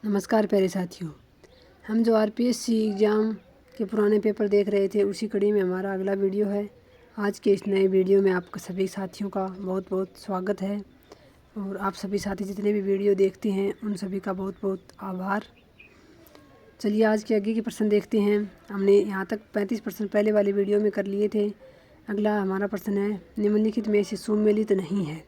नमस्कार प्यारे साथियों। हम जो आरपीएससी एग्ज़ाम के पुराने पेपर देख रहे थे उसी कड़ी में हमारा अगला वीडियो है। आज के इस नए वीडियो में आपका सभी साथियों का बहुत बहुत स्वागत है और आप सभी साथी जितने भी वीडियो देखते हैं उन सभी का बहुत बहुत आभार। चलिए आज के आगे के प्रश्न देखते हैं। हमने यहाँ तक 35 प्रश्न पहले वाले वीडियो में कर लिए थे। अगला हमारा प्रश्न है, निम्नलिखित में से सुमेलित नहीं है,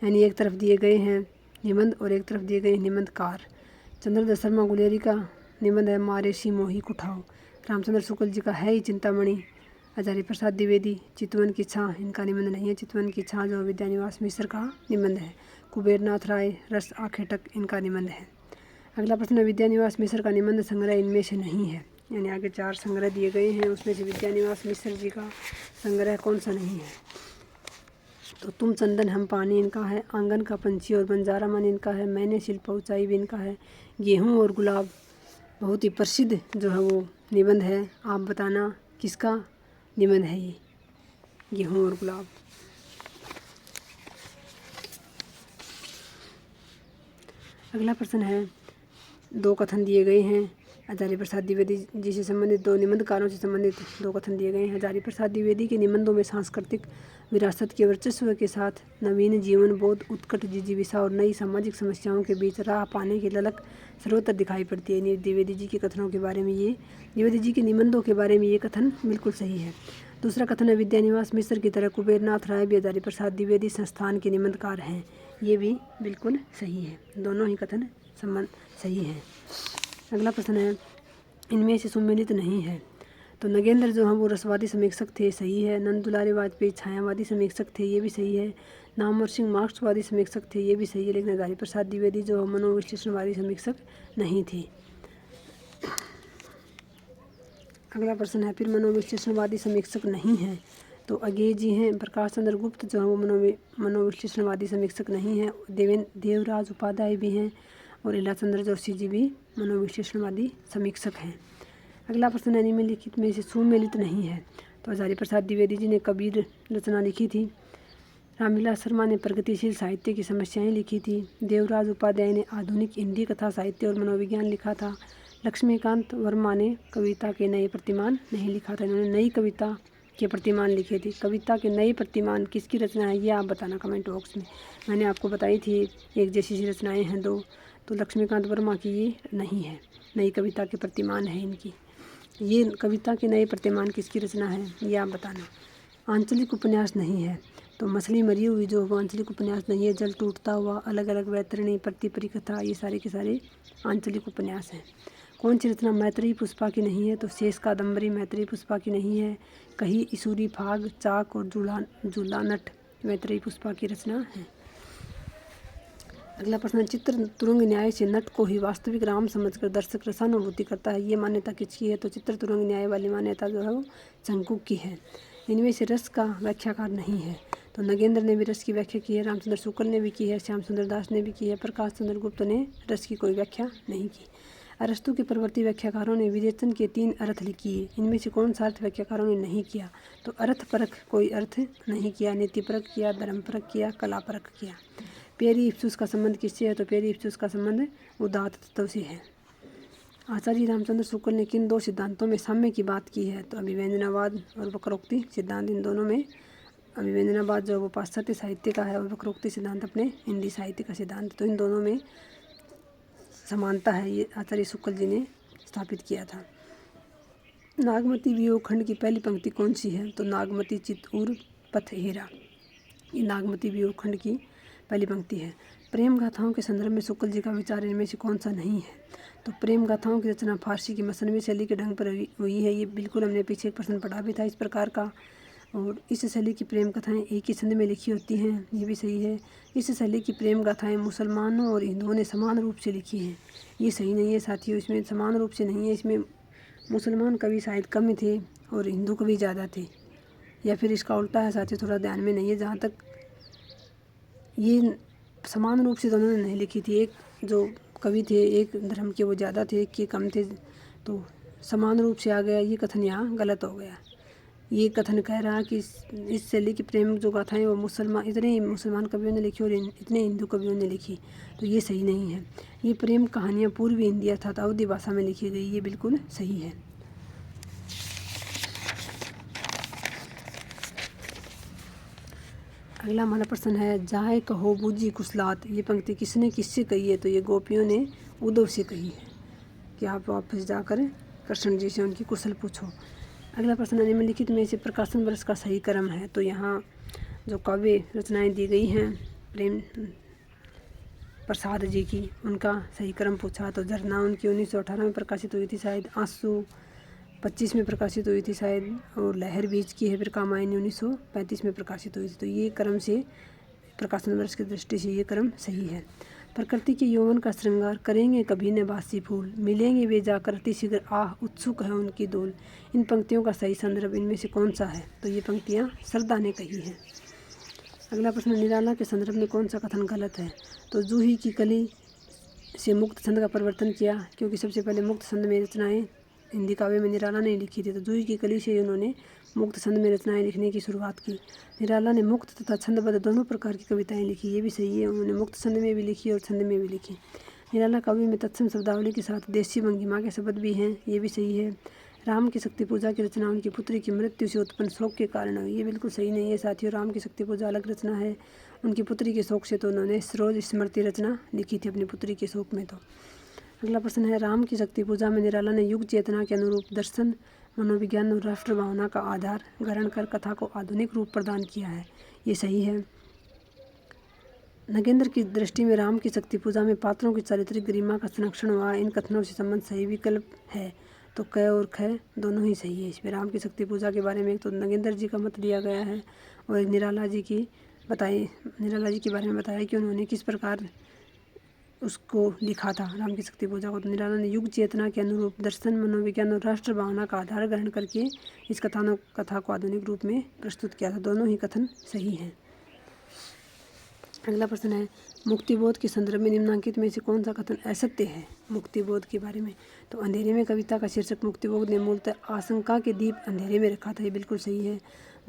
यानी एक तरफ दिए गए हैं निबंध और एक तरफ दिए गए निबंधकार। चंद्रदत्त शर्मा गुलेरी का निबंध है मारे सी मोही कुठाओ। रामचंद्र शुक्ल जी का है ही चिंतामणि। आचार्य प्रसाद द्विवेदी चितवन की छाँ, इनका निबंध नहीं है। चितवन की छाँ जो विद्यानिवास मिश्र का निबंध है। कुबेरनाथ राय रस आखेटक, इनका निबंध है। अगला प्रश्न, विद्यानिवास मिश्र का निबंध संग्रह इनमें से नहीं है, यानी आगे 4 संग्रह दिए गए हैं उसमें से विद्यानिवास मिश्र जी का संग्रह कौन सा नहीं है। तो तुम चंदन हम पानी इनका है। आंगन का पंछी और बंजारा मन इनका है। मैंने शिल्प ऊंचाई भी इनका है। गेहूँ और गुलाब बहुत ही प्रसिद्ध जो है वो निबंध है। आप बताना किसका निबंध है ये गेहूँ और गुलाब। अगला प्रश्न है, 2 कथन दिए गए हैं। आचार्य प्रसाद द्विवेदी जी से संबंधित 2 निबंधकारों से संबंधित 2 कथन दिए गए हैं। आचार्य प्रसाद द्विवेदी के निबंधों में सांस्कृतिक विरासत के वर्चस्व के साथ नवीन जीवन बोध, उत्कट जिजीविषा और नई सामाजिक समस्याओं के बीच राह पाने की ललक सर्वत्र दिखाई पड़ती है। द्विवेदी जी के कथनों के बारे में द्विवेदी जी के निबंधों के बारे में ये कथन बिल्कुल सही है। दूसरा कथन है, विद्यानिवास मिश्र की तरह कुबेरनाथ राय भी आचार्य प्रसाद द्विवेदी संस्थान के निबंधकार हैं। ये भी बिल्कुल सही है। दोनों ही कथन सही है। अगला प्रश्न है, इनमें से सुमेलित नहीं है। तो नगेंद्र जो हैं वो रसवादी समीक्षक थे, सही है। नंद दुलारे वाजपेयी छायावादी समीक्षक थे, ये भी सही है। नामवर सिंह मार्क्सवादी समीक्षक थे, ये भी सही है। लेकिन आचार्य प्रसाद द्विवेदी जो मनोविश्लेषणवादी समीक्षक नहीं थे। अगला प्रश्न है, फिर मनोविश्लेषणवादी समीक्षक नहीं है तो अज्ञेय जी हैं। प्रकाश चंद्र गुप्त जो है वो मनोविश्लेषणवादी समीक्षक नहीं है। देवराज उपाध्याय भी हैं और इला चंद्र जोशी जी भी मनोविश्लेषणवादी समीक्षक हैं। अगला प्रश्न है, निम्नलिखित में से सुमेलित नहीं है। तो आचार्य प्रसाद द्विवेदी जी ने कबीर रचना लिखी थी। रामविलास शर्मा ने प्रगतिशील साहित्य की समस्याएं लिखी थी। देवराज उपाध्याय ने आधुनिक हिंदी कथा साहित्य और मनोविज्ञान लिखा था। लक्ष्मीकांत वर्मा ने कविता के नए प्रतिमान नहीं लिखा था। इन्होंने नई कविता के प्रतिमान लिखे थे। कविता के नए प्रतिमान किसकी रचना है ये आप बताना कमेंट बॉक्स में। मैंने आपको बताई थी एक जैसी सी रचनाएँ हैं 2, तो लक्ष्मीकांत वर्मा की ये नहीं है, नई कविता के प्रतिमान है इनकी। ये कविता के नए प्रतिमान किसकी रचना है ये आप बताना। आंचलिक उपन्यास नहीं है तो मछली मरी हुई जो आंचलिक उपन्यास नहीं है। जल टूटता हुआ, अलग अलग वैतरणी, प्रति परिकथा, ये सारे के सारे आंचलिक उपन्यास हैं। कौन सी रचना मैत्रेयी पुष्पा की नहीं है। तो शेष कादम्बरी मैत्रेयी पुष्पा की नहीं है। कही, इसूरी, फाग, चाक और जुलानट मैत्रेयी पुष्पा की रचना है। अगला प्रश्न, चित्र तुरंग न्याय से नट को ही वास्तविक राम समझकर दर्शक रसानुभूति करता है, ये मान्यता किसकी है। तो चित्र तुरंग न्याय वाली मान्यता जो है वो चंकुक की है। इनमें से रस का व्याख्याकार नहीं है। तो नगेंद्र ने भी रस की व्याख्या की है, रामचंद्र शुक्ल ने भी की है, श्याम सुंदर दास ने भी की है। प्रकाश चंद्र गुप्त ने रस की कोई व्याख्या नहीं की। अरस्तु के परवर्ती व्याख्याकारों ने विवेचन के 3 अर्थ लिखी है। इनमें से कौन सा अर्थ व्याख्याकारों ने नहीं किया। तो अर्थ परख कोई अर्थ नहीं किया, नीति परख किया, धर्म परख किया, कला परख किया। पेरी इप्सुस का संबंध किससे है। तो पेरी इप्सुस का संबंध उदात्त तत्व से है। आचार्य रामचंद्र शुक्ल ने किन 2 सिद्धांतों में साम्य की बात की है। तो अभिव्यंजनावाद और वक्रोक्ति सिद्धांत, इन दोनों में अभिव्यंजनावाद जो वो पाश्चात्य साहित्य का है और वक्रोक्ति सिद्धांत अपने हिंदी साहित्य का सिद्धांत। तो इन दोनों में समानता है, ये आचार्य शुक्ल जी ने स्थापित किया था। नागमती वियोग खंड की पहली पंक्ति कौन सी है। तो नागमती चित्तूर पथ हेरा, ये नागमती वियोग खंड की पहली पंक्ति है। प्रेम गाथाओं के संदर्भ में शुक्ल जी का विचार इनमें से कौन सा नहीं है। तो प्रेम गाथाओं की रचना फारसी की मसनवी शैली के ढंग पर हुई है, ये बिल्कुल हमने पीछे एक प्रश्न पढ़ा भी था इस प्रकार का। और इस शैली की प्रेम कथाएं एक ही छंद में लिखी होती हैं, ये भी सही है। इस शैली की प्रेम गाथाएं मुसलमानों और हिंदुओं ने समान रूप से लिखी हैं, ये सही नहीं है साथियों। इसमें समान रूप से नहीं है, इसमें मुसलमान कवि शायद कम थे और हिंदू कवि ज़्यादा थे, या फिर इसका उल्टा है साथियों, थोड़ा ध्यान में नहीं है। जहाँ तक ये समान रूप से दोनों ने नहीं लिखी थी, एक जो कवि थे एक धर्म के वो ज़्यादा थे, एक के कम थे, तो समान रूप से आ गया, ये कथन यहाँ गलत हो गया। ये कथन कह रहा कि इस शैली की प्रेम जो गाथाएं वो इतने मुसलमान कवियों ने लिखी और इतने हिंदू कवियों ने लिखी, तो ये सही नहीं है। ये प्रेम कहानियाँ पूर्वी हिंदी अर्थात अवधी भाषा में लिखी गई, ये बिल्कुल सही है। अगला हमारा प्रश्न है, जाए कहो बूझी कुशलात, ये पंक्ति किसने किससे कही है? तो ये गोपियों ने उद्धव से कही है कि आप वापस जाकर कृष्ण जी से उनकी कुशल पूछो। अगला प्रश्न, निम्नलिखित में से प्रकाशन वर्ष का सही क्रम है? तो यहाँ जो काव्य रचनाएं दी गई हैं प्रेम प्रसाद जी की, उनका सही क्रम पूछा। तो झरना उनकी 1918 में प्रकाशित हुई थी शायद, आंसू 25 में प्रकाशित हुई थी शायद, और लहर बीच की है फिर कामायनी 1935 में प्रकाशित हुई थी। तो ये क्रम से प्रकाशन वर्ष की दृष्टि से ये क्रम सही है। प्रकृति के यौवन का श्रृंगार करेंगे कभी न बासी फूल, मिलेंगे वे जाकर अति शीघ्र आह उत्सुक है उनकी डोल। इन पंक्तियों का सही संदर्भ इनमें से कौन सा है? तो ये पंक्तियाँ सरदा ने कही हैं। अगला प्रश्न, निराला के संदर्भ में कौन सा कथन गलत है? तो जूही की कली से मुक्त छंद का परिवर्तन किया, क्योंकि सबसे पहले मुक्त छंद में रचनाएं हिंदी काव्य में निराला ने लिखी थी। तो जूही की कली से उन्होंने मुक्त छंद में रचनाएं लिखने की शुरुआत की। निराला ने मुक्त तथा छंदबद्ध दोनों प्रकार की कविताएं लिखी, ये भी सही है। उन्होंने मुक्त छंद में भी लिखी और छंद में भी लिखी। निराला काव्य में तत्सम शब्दावली के साथ देशी भंगिमा के शब्द भी हैं, ये भी सही है। राम की शक्ति पूजा की रचना उनकी पुत्री की मृत्यु से उत्पन्न शोक के कारण हुई, ये बिल्कुल सही नहीं है साथियों। राम की शक्ति पूजा अलग रचना है, उनकी पुत्री के शोक से तो उन्होंने सरोज स्मृति रचना लिखी थी अपनी पुत्री के शोक में। तो अगला प्रश्न है, राम की शक्ति पूजा में निराला ने युग चेतना के अनुरूप दर्शन, मनोविज्ञान और राष्ट्र भावना का आधार ग्रहण कर कथा को आधुनिक रूप प्रदान किया है, ये सही है। नगेंद्र की दृष्टि में राम की शक्ति पूजा में पात्रों की चारित्रिक गरिमा का संरक्षण हुआ, इन कथनों से संबंध सही विकल्प है। तो क और ख दोनों ही सही है। इसमें राम की शक्ति पूजा के बारे में एक तो नगेंद्र जी का मत दिया गया है और एक निराला जी के बारे में बताया कि उन्होंने किस प्रकार उसको लिखा था राम की शक्ति पूजा को। तो निराला ने युग चेतना के अनुरूप दर्शन, मनोविज्ञान और राष्ट्र भावना का आधार ग्रहण करके इस कथा को आधुनिक रूप में प्रस्तुत किया था। दोनों ही कथन सही हैं। अगला प्रश्न है, मुक्तिबोध के संदर्भ में निम्नांकित में से कौन सा कथन असत्य है? मुक्तिबोध के बारे में तो अंधेरे में कविता का शीर्षक मुक्तिबोध ने मूलतः आशंका के दीप अंधेरे में रखा था, ये बिल्कुल सही है।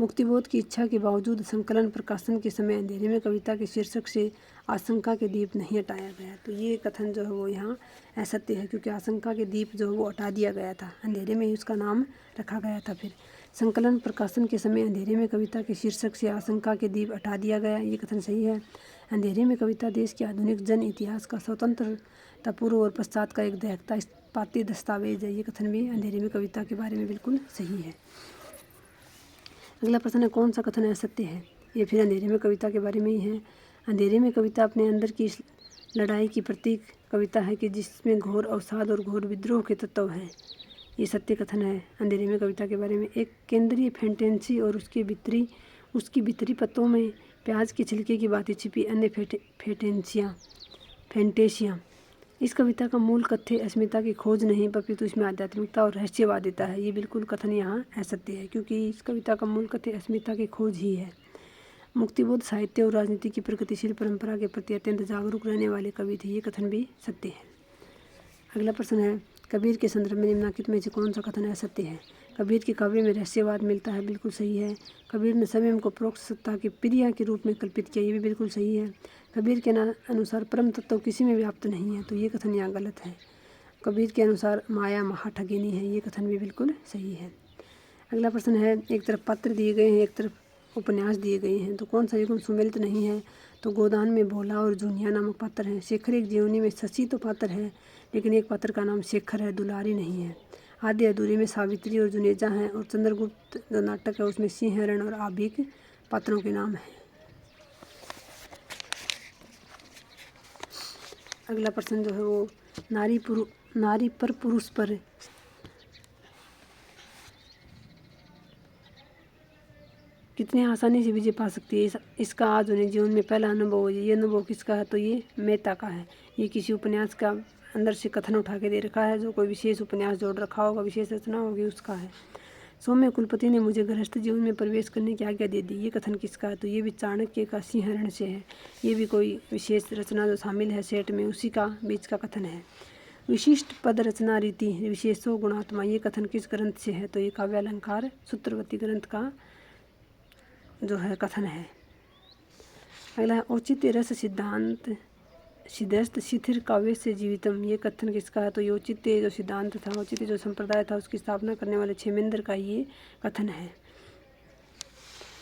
मुक्तिबोध की इच्छा के बावजूद संकलन प्रकाशन के समय अंधेरे में कविता के शीर्षक से आशंका के दीप नहीं हटाया गया, तो ये कथन जो है वो यहाँ असत्य है, क्योंकि आशंका के दीप जो है वो हटा दिया गया था, अंधेरे में ही उसका नाम रखा गया था। फिर संकलन प्रकाशन के समय अंधेरे में कविता के शीर्षक से आशंका के दीप हटा दिया गया, ये कथन सही है। अंधेरे में कविता देश के आधुनिक जन इतिहास का स्वतंत्रता पूर्व और पश्चात का एक दहकता इस्पाती दस्तावेज है, ये कथन भी अंधेरे में कविता के बारे में बिल्कुल सही है। अगला प्रश्न है, कौन सा कथन असत्य है? ये फिर अंधेरे में कविता के बारे में ही है। अंधेरे में कविता अपने अंदर की लड़ाई की प्रतीक कविता है कि जिसमें घोर अवसाद और घोर विद्रोह के तत्व हैं, ये सत्य कथन है अंधेरे में कविता के बारे में। एक केंद्रीय फेंटेंसी और उसकी भीतरी पत्तों में प्याज के छिलके की बातें छिपी अन्य फेंटेसियाँ। इस कविता का मूल कथ्य अस्मिता की खोज नहीं, अपितु इसमें आध्यात्मिकता और रहस्यवादिता है, ये बिल्कुल कथन यहाँ असत्य है, क्योंकि इस कविता का मूल कथ्य अस्मिता की खोज ही है। मुक्तिबोध साहित्य और राजनीति की प्रगतिशील परंपरा के प्रति अत्यंत जागरूक रहने वाले कवि थे, ये कथन भी सत्य है। अगला प्रश्न है, कबीर के संदर्भ में निम्नलिखित में से कौन सा कथन असत्य है? कबीर के काव्य में रहस्यवाद मिलता है, बिल्कुल सही है। कबीर ने स्वयं को परोक्ष सत्ता की प्रिया के रूप में कल्पित किया, ये भी बिल्कुल सही है। कबीर के अनुसार परम तत्व किसी में व्याप्त नहीं है, तो ये कथन यहाँ गलत है। कबीर के अनुसार माया महाठगिनी है, ये कथन भी बिल्कुल सही है। अगला प्रश्न है, एक तरफ पत्र दिए गए हैं, एक तरफ उपन्यास दिए गए हैं, तो कौन सा युग्म सुमेलित नहीं है? तो गोदान में भोला और जूनिया नामक पात्र हैं। शेखर एक जीवनी में शशि तो पात्र है, लेकिन एक पात्र का नाम शेखर है, दुलारी नहीं है। आधे अधूरे में सावित्री और जुनेजा हैं, और चंद्रगुप्त जो नाटक है उसमें सिंह, हरण और आबिक पात्रों के नाम हैं। अगला प्रश्न जो है वो नारी पर पुरुष पर कितने आसानी से विजय पा सकती है, इसका आज उन्हें जीवन में पहला अनुभव हो। ये अनुभव किसका है? तो ये मेहता का है। ये किसी उपन्यास का अंदर से कथन उठा के दे रखा है, जो कोई विशेष उपन्यास जोड़ रखा होगा, विशेष रचना होगी, उसका है। सौम्य कुलपति ने मुझे गृहस्थ जीवन में प्रवेश करने की आज्ञा दे दी, ये कथन किसका है? तो ये भी चाणक्य का सिंह हरण से है। ये भी कोई विशेष रचना जो शामिल है सेट में, उसी का बीच का कथन है। विशिष्ट पद रचना रीति विशेषो गुणात्मा, ये कथन किस ग्रंथ से है? तो ये काव्यालंकार सूत्रवती ग्रंथ का जो है कथन है। अगला है औचित्य रस सिद्धांत सिद्धस्त शिथिर काव्य से जीवितम, ये कथन किसका है? तो ये औचित्य जो सिद्धांत था, औचित्य जो संप्रदाय था, उसकी स्थापना करने वाले क्षेमेंद्र का ये कथन है।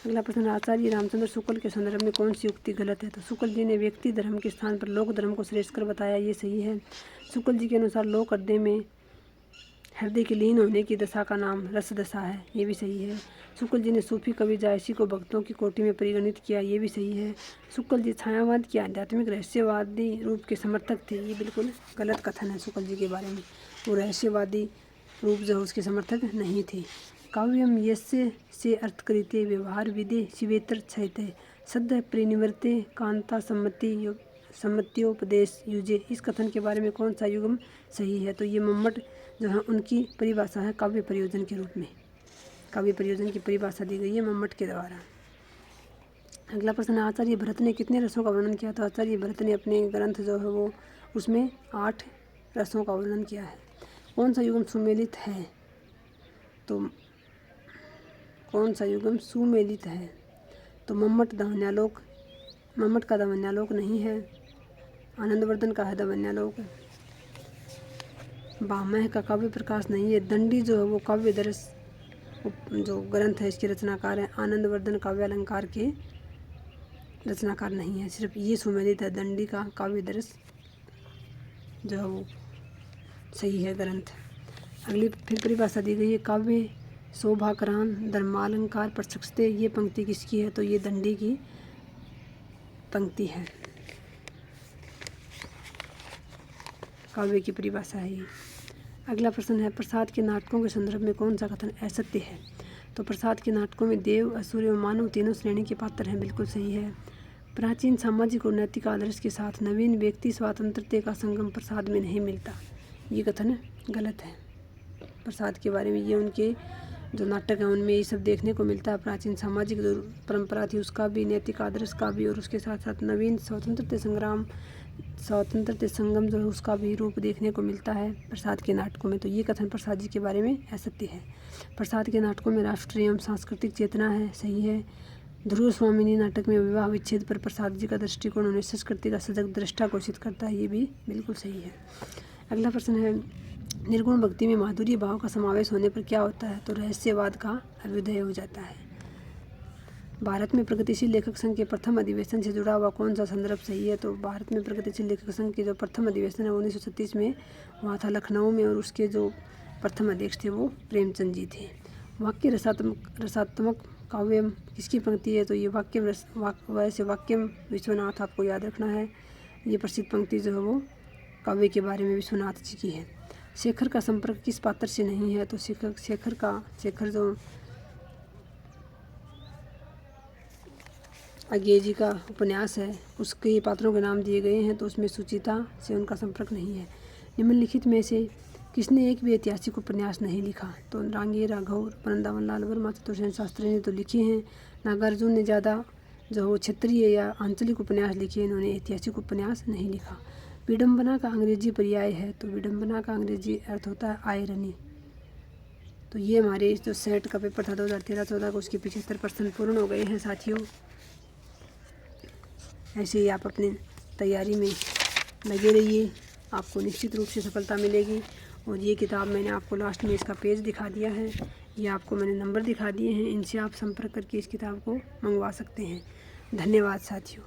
अगला प्रश्न, आचार्य रामचंद्र शुक्ल के संदर्भ में कौन सी युक्ति गलत है? तो शुक्ल जी ने व्यक्ति धर्म के स्थान पर लोक धर्म को श्रेष्ठ कर बताया, ये सही है। शुक्ल जी के अनुसार लोक हृदय के लीन होने की दशा का नाम रस दशा है, ये भी सही है। शुक्ल जी ने सूफी कवि जायसी को भक्तों की कोटि में परिगणित किया, ये भी सही है। शुक्ल जी छायावाद की आध्यात्मिक रहस्यवादी रूप के समर्थक थे, ये बिल्कुल गलत कथन है शुक्ल जी के बारे में। वो रहस्यवादी रूप जो उसके समर्थक नहीं थे। काव्यम यस्य से अर्थ करिते व्यवहार विदे शिवेतर क्षयते सद्य परिनिवृत्ते कांता सम्मत्योपदेश युजे, इस कथन के बारे में कौन सा युग्म सही है? तो ये मम्मट जो है उनकी परिभाषा है काव्य प्रयोजन के रूप में। काव्य प्रयोजन की परिभाषा दी गई है मम्मट के द्वारा। अगला प्रश्न, आचार्य भरत ने कितने रसों का वर्णन किया? तो आचार्य भरत ने अपने ग्रंथ जो है वो उसमें 8 रसों का वर्णन किया है। कौन सा युग्म सुमेलित है? तो कौन सा युग्म सुमेलित है? तो मम्मट का दवन्यालोक नहीं है, आनंदवर्धन का है दवन्यालोक, भामह का काव्य प्रकाश नहीं है, दंडी जो है वो काव्य दर्श जो ग्रंथ है इसके रचनाकार है, आनंदवर्धन काव्यालंकार के रचनाकार नहीं है, सिर्फ ये सुमेलित है दंडी का काव्य दर्श जो है वो सही है ग्रंथ। अगली फिर परिभाषा दी गई है, काव्य शोभाकरान धर्मालंकार प्रशस्ते, ये पंक्ति किसकी है? तो ये दंडी की पंक्ति है, काव्य की परिभाषा है ये। अगला प्रश्न है, प्रसाद के नाटकों के संदर्भ में कौन सा कथन असत्य है? तो प्रसाद के नाटकों में देव असुर एवं मानव तीनों श्रेणी के पात्र हैं, बिल्कुल सही है। प्राचीन सामाजिक और नैतिक आदर्श के साथ नवीन व्यक्ति स्वातंत्रता का संगम प्रसाद में नहीं मिलता, ये कथन गलत है। प्रसाद के बारे में ये उनके जो नाटक हैं उनमें ये सब देखने को मिलता है, प्राचीन सामाजिक जो परंपरा थी उसका भी, नैतिक आदर्श का भी, और उसके साथ साथ नवीन स्वतंत्रता संगम जो है उसका भी रूप देखने को मिलता है प्रसाद के नाटकों में। तो ये कथन प्रसाद जी के बारे में असत्य है। प्रसाद के नाटकों में राष्ट्रीय एवं सांस्कृतिक चेतना है, सही है। ध्रुव स्वामिनी नाटक में विवाह विच्छेद पर प्रसाद जी का दृष्टिकोण उन्हें संस्कृति का सजग दृष्टा घोषित करता है, ये भी बिल्कुल सही है। अगला प्रश्न है, निर्गुण भक्ति में माधुर्य भाव का समावेश होने पर क्या होता है? तो रहस्यवाद का अभ्युदय हो जाता है। भारत में प्रगतिशील लेखक संघ के प्रथम अधिवेशन से जुड़ा हुआ कौन सा संदर्भ सही है? तो भारत में प्रगतिशील लेखक संघ के जो प्रथम अधिवेशन है 1936 में हुआ था लखनऊ में, और उसके जो प्रथम अध्यक्ष थे वो प्रेमचंद जी थे। वाक्य रसात्मक काव्य किसकी पंक्ति है? तो ये वाक्यम विश्वनाथ, आपको याद रखना है, ये प्रसिद्ध पंक्ति जो है वो काव्य के बारे में विश्वनाथ जी की है। शेखर का संपर्क किस पात्र से नहीं है? तो शेखर जो अज्ञेय जी का उपन्यास है उसके पात्रों के नाम दिए गए हैं, तो उसमें सुचिता से उनका संपर्क नहीं है। निम्नलिखित में से किसने एक भी ऐतिहासिक उपन्यास नहीं लिखा? तो रांगे राघव, वृंदावन लाल वर्मा, चतुर्सेन शास्त्री ने तो लिखे हैं। नागार्जुन ने ज़्यादा जो वो क्षेत्रीय या आंचलिक उपन्यास लिखे, इन्होंने ऐतिहासिक उपन्यास नहीं लिखा। विडम्बना का अंग्रेजी पर्याय है, तो विडम्बना का अंग्रेजी अर्थ होता है आयरनी। तो ये हमारे जो सेट का पेपर था 2013-14 का, उसके 75 प्रश्न पूर्ण हो गए हैं साथियों। ऐसे ही आप अपनी तैयारी में लगे रहिए, आपको निश्चित रूप से सफलता मिलेगी। और ये किताब मैंने आपको लास्ट में इसका पेज दिखा दिया है, ये आपको मैंने नंबर दिखा दिए हैं, इनसे आप संपर्क करके इस किताब को मंगवा सकते हैं। धन्यवाद साथियों।